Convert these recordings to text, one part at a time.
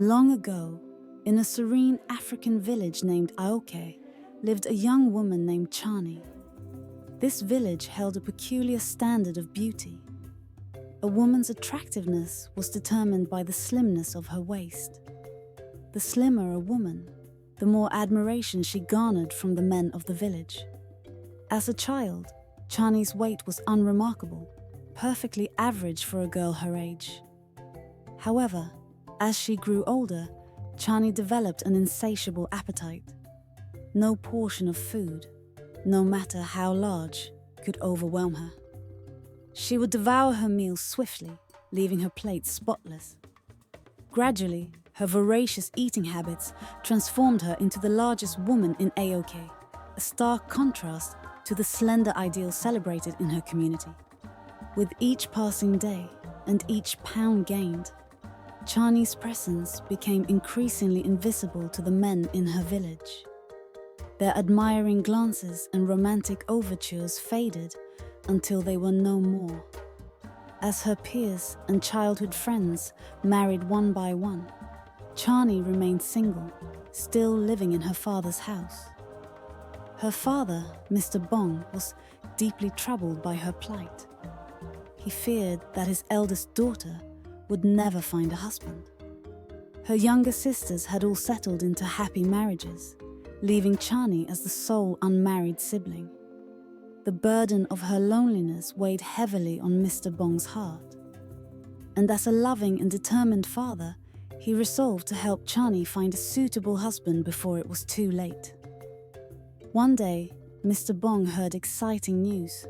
Long ago, in a serene African village named Aoke, lived a young woman named Chani. This village held a peculiar standard of beauty. A woman's attractiveness was determined by the slimness of her waist. The slimmer a woman, the more admiration she garnered from the men of the village. As a child, Chani's weight was unremarkable, perfectly average for a girl her age. However, as she grew older, Chani developed an insatiable appetite. No portion of food, no matter how large, could overwhelm her. She would devour her meals swiftly, leaving her plate spotless. Gradually, her voracious eating habits transformed her into the largest woman in Aoke, a stark contrast to the slender ideal celebrated in her community. With each passing day and each pound gained, Chani's presence became increasingly invisible to the men in her village. Their admiring glances and romantic overtures faded until they were no more. As her peers and childhood friends married one by one, Chani remained single, still living in her father's house. Her father, Mr. Bong, was deeply troubled by her plight. He feared that his eldest daughter would never find a husband. Her younger sisters had all settled into happy marriages, leaving Chani as the sole unmarried sibling. The burden of her loneliness weighed heavily on Mr. Bong's heart. And as a loving and determined father, he resolved to help Chani find a suitable husband before it was too late. One day, Mr. Bong heard exciting news.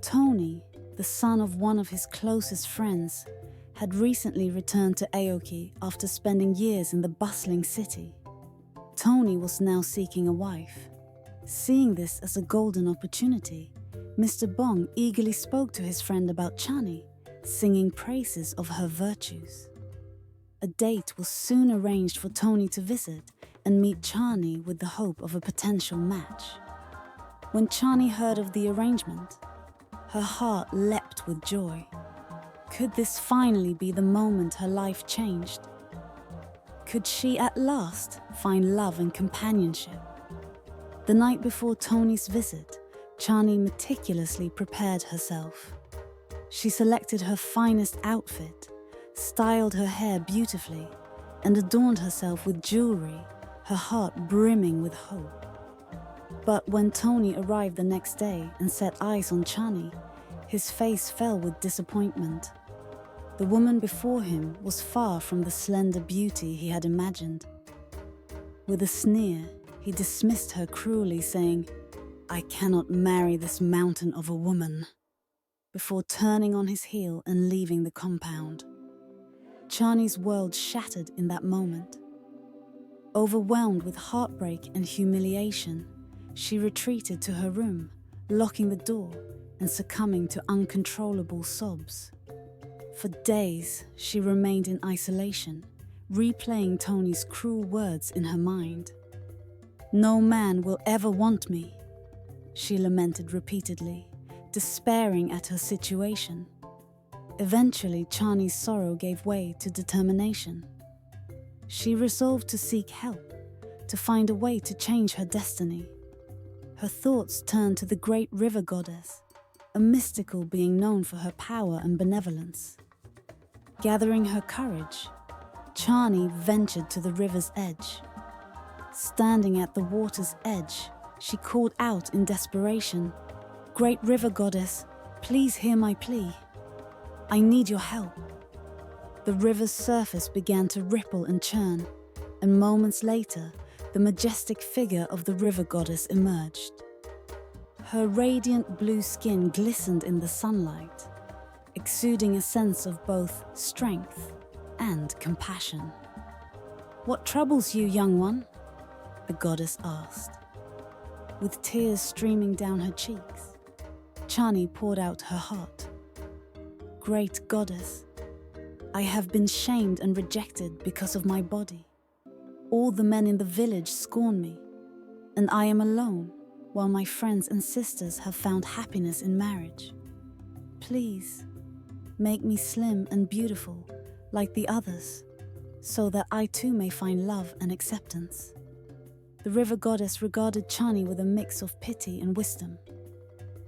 Tony, the son of one of his closest friends, had recently returned to Aoki after spending years in the bustling city. Tony was now seeking a wife. Seeing this as a golden opportunity, Mr. Bong eagerly spoke to his friend about Chani, singing praises of her virtues. A date was soon arranged for Tony to visit and meet Chani with the hope of a potential match. When Chani heard of the arrangement, her heart leapt with joy. Could this finally be the moment her life changed? Could she at last find love and companionship? The night before Tony's visit, Chani meticulously prepared herself. She selected her finest outfit, styled her hair beautifully, and adorned herself with jewelry, her heart brimming with hope. But when Tony arrived the next day and set eyes on Chani, his face fell with disappointment. The woman before him was far from the slender beauty he had imagined. With a sneer, he dismissed her cruelly, saying, "I cannot marry this mountain of a woman," before turning on his heel and leaving the compound. Chani's world shattered in that moment. Overwhelmed with heartbreak and humiliation, she retreated to her room, locking the door and succumbing to uncontrollable sobs. For days, she remained in isolation, replaying Tony's cruel words in her mind. "No man will ever want me," she lamented repeatedly, despairing at her situation. Eventually, Chani's sorrow gave way to determination. She resolved to seek help, to find a way to change her destiny. Her thoughts turned to the great river goddess, a mystical being known for her power and benevolence. Gathering her courage, Chani ventured to the river's edge. Standing at the water's edge, she called out in desperation, "Great river goddess, please hear my plea. I need your help." The river's surface began to ripple and churn, and moments later, the majestic figure of the river goddess emerged. Her radiant blue skin glistened in the sunlight, exuding a sense of both strength and compassion. "What troubles you, young one?" the goddess asked. With tears streaming down her cheeks, Chani poured out her heart. "Great goddess, I have been shamed and rejected because of my body. All the men in the village scorn me, and I am alone while my friends and sisters have found happiness in marriage. Please, make me slim and beautiful like the others. so that I too may find love and acceptance." The river goddess regarded Chani with a mix of pity and wisdom.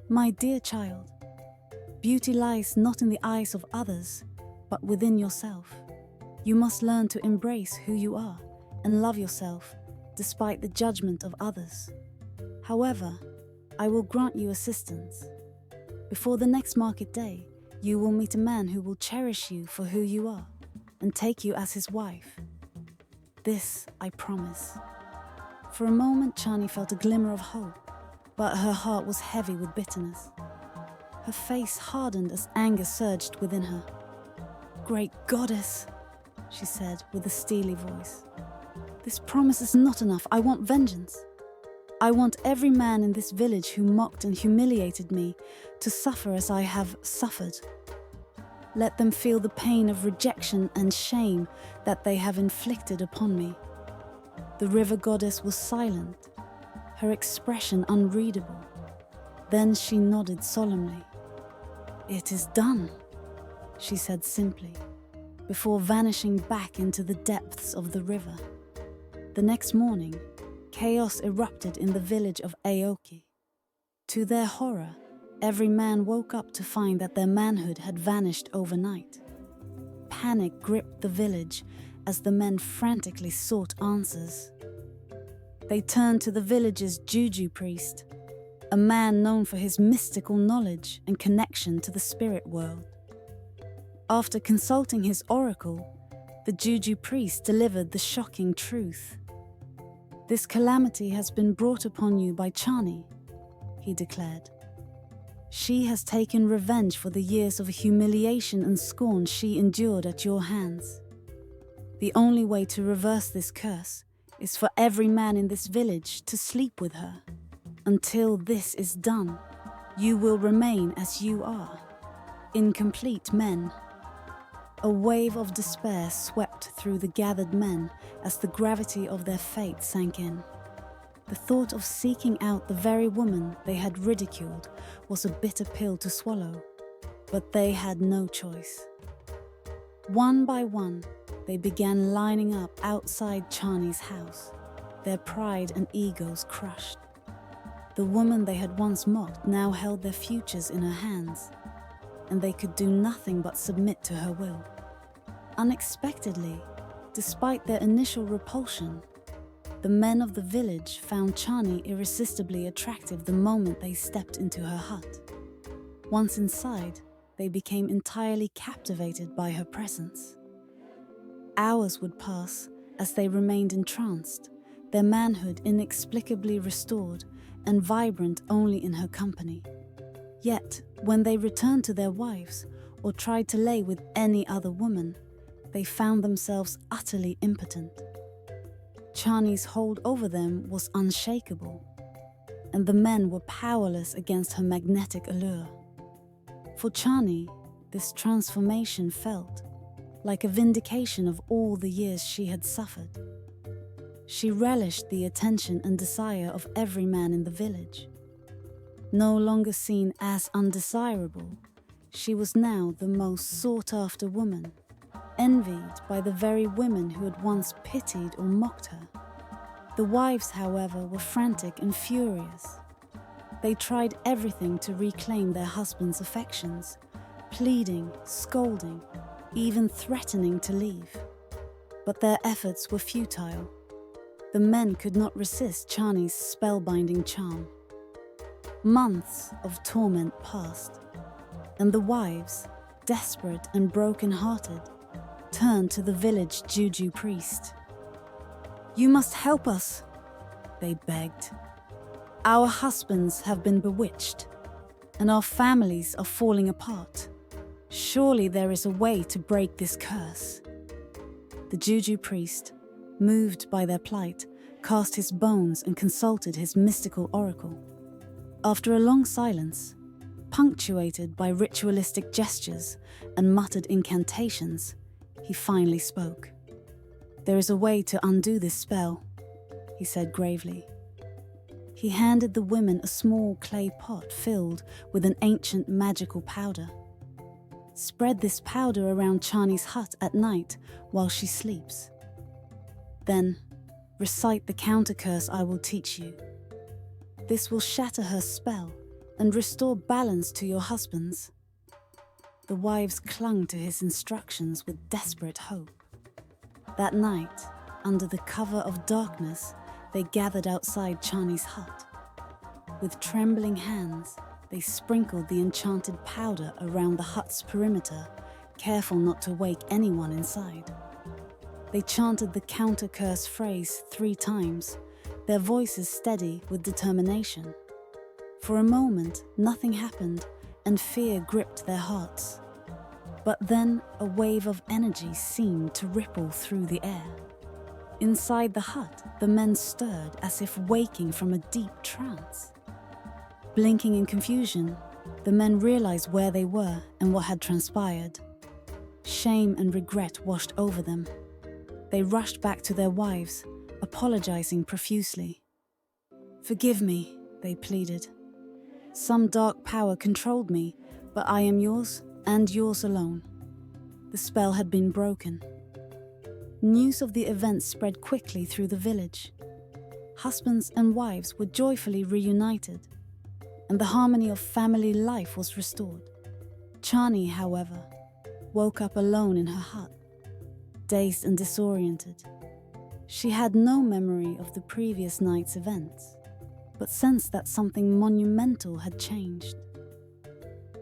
"My dear child, beauty lies not in the eyes of others, but within yourself. You must learn to embrace who you are and love yourself despite the judgment of others. However, I will grant you assistance. Before the next market day, you will meet a man who will cherish you for who you are and take you as his wife. This I promise." For a moment, Chani felt a glimmer of hope, but her heart was heavy with bitterness. Her face hardened as anger surged within her. "Great goddess," she said with a steely voice. "This promise is not enough. I want vengeance. I want every man in this village who mocked and humiliated me to suffer as I have suffered. Let them feel the pain of rejection and shame that they have inflicted upon me." The river goddess was silent, her expression unreadable. Then she nodded solemnly. "It is done," she said simply, before vanishing back into the depths of the river. The next morning, chaos erupted in the village of Aoki. To their horror, every man woke up to find that their manhood had vanished overnight. Panic gripped the village as the men frantically sought answers. They turned to the village's juju priest, a man known for his mystical knowledge and connection to the spirit world. After consulting his oracle, the juju priest delivered the shocking truth. "This calamity has been brought upon you by Chani," he declared. "She has taken revenge for the years of humiliation and scorn she endured at your hands. The only way to reverse this curse is for every man in this village to sleep with her. Until this is done, you will remain as you are, incomplete men." A wave of despair swept through the gathered men as the gravity of their fate sank in. The thought of seeking out the very woman they had ridiculed was a bitter pill to swallow, but they had no choice. One by one, they began lining up outside Chani's house, their pride and egos crushed. The woman they had once mocked now held their futures in her hands, and they could do nothing but submit to her will. Unexpectedly, despite their initial repulsion, the men of the village found Chani irresistibly attractive the moment they stepped into her hut. Once inside, they became entirely captivated by her presence. Hours would pass as they remained entranced, their manhood inexplicably restored and vibrant only in her company. Yet, when they returned to their wives or tried to lay with any other woman, they found themselves utterly impotent. Chani's hold over them was unshakable, and the men were powerless against her magnetic allure. For Chani, this transformation felt like a vindication of all the years she had suffered. She relished the attention and desire of every man in the village. No longer seen as undesirable, she was now the most sought-after woman, envied by the very women who had once pitied or mocked her. The wives, however, were frantic and furious. They tried everything to reclaim their husbands' affections, pleading, scolding, even threatening to leave. But their efforts were futile. The men could not resist Chani's spellbinding charm. Months of torment passed, and the wives, desperate and broken-hearted, turned to the village juju priest. "You must help us," they begged. "Our husbands have been bewitched, and our families are falling apart. Surely there is a way to break this curse." The juju priest, moved by their plight, cast his bones and consulted his mystical oracle. After a long silence, punctuated by ritualistic gestures and muttered incantations, he finally spoke. "There is a way to undo this spell," he said gravely. He handed the women a small clay pot filled with an ancient magical powder. Spread this powder around Chani's hut at night while she sleeps. Then, recite the counter curse I will teach you. This will shatter her spell and restore balance to your husbands." The wives clung to his instructions with desperate hope. That night, under the cover of darkness, they gathered outside Chani's hut. With trembling hands, they sprinkled the enchanted powder around the hut's perimeter, careful not to wake anyone inside. They chanted the counter curse phrase 3 times, their voices steady with determination. For a moment, nothing happened, and fear gripped their hearts. But then a wave of energy seemed to ripple through the air. Inside the hut, the men stirred as if waking from a deep trance. Blinking in confusion, the men realized where they were and what had transpired. Shame and regret washed over them. They rushed back to their wives, apologizing profusely. "Forgive me," they pleaded. "Some dark power controlled me, but I am yours and yours alone." The spell had been broken. News of the event spread quickly through the village. Husbands and wives were joyfully reunited, and the harmony of family life was restored. Chani, however, woke up alone in her hut, dazed and disoriented. She had no memory of the previous night's events, but sensed that something monumental had changed.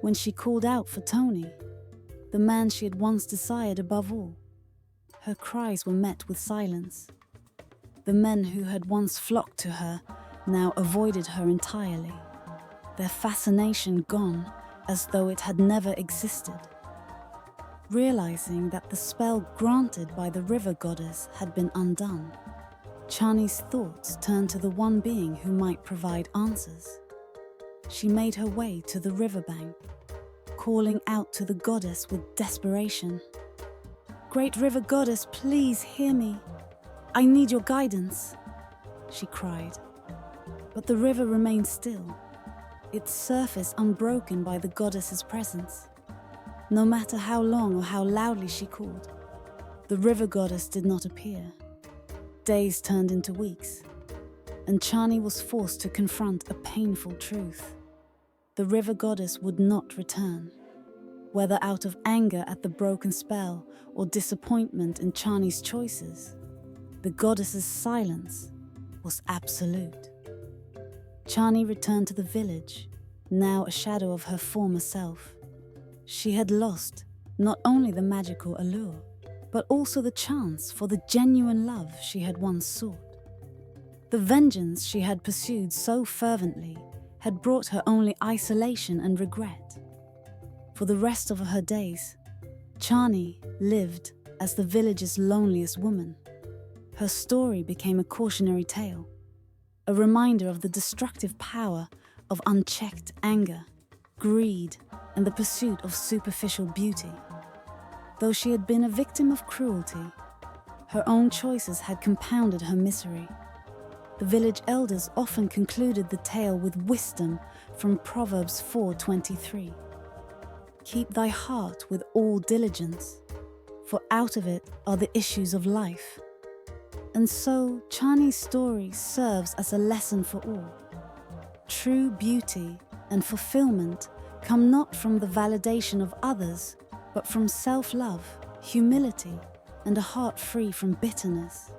When she called out for Tony, the man she had once desired above all, her cries were met with silence. The men who had once flocked to her now avoided her entirely, their fascination gone as though it had never existed. Realizing that the spell granted by the river goddess had been undone, Chani's thoughts turned to the one being who might provide answers. She made her way to the riverbank, calling out to the goddess with desperation. "Great river goddess, please hear me. I need your guidance," she cried. But the river remained still, its surface unbroken by the goddess's presence. No matter how long or how loudly she called, the river goddess did not appear. Days turned into weeks, and Chani was forced to confront a painful truth. The river goddess would not return. Whether out of anger at the broken spell or disappointment in Chani's choices, the goddess's silence was absolute. Chani returned to the village, now a shadow of her former self. She had lost not only the magical allure, but also the chance for the genuine love she had once sought. The vengeance she had pursued so fervently had brought her only isolation and regret. For the rest of her days, Chani lived as the village's loneliest woman. Her story became a cautionary tale, a reminder of the destructive power of unchecked anger, greed, and the pursuit of superficial beauty. Though she had been a victim of cruelty, her own choices had compounded her misery. The village elders often concluded the tale with wisdom from Proverbs 4:23. "Keep thy heart with all diligence, for out of it are the issues of life." And so, Chani's story serves as a lesson for all. True beauty and fulfillment come not from the validation of others, but from self-love, humility, and a heart free from bitterness.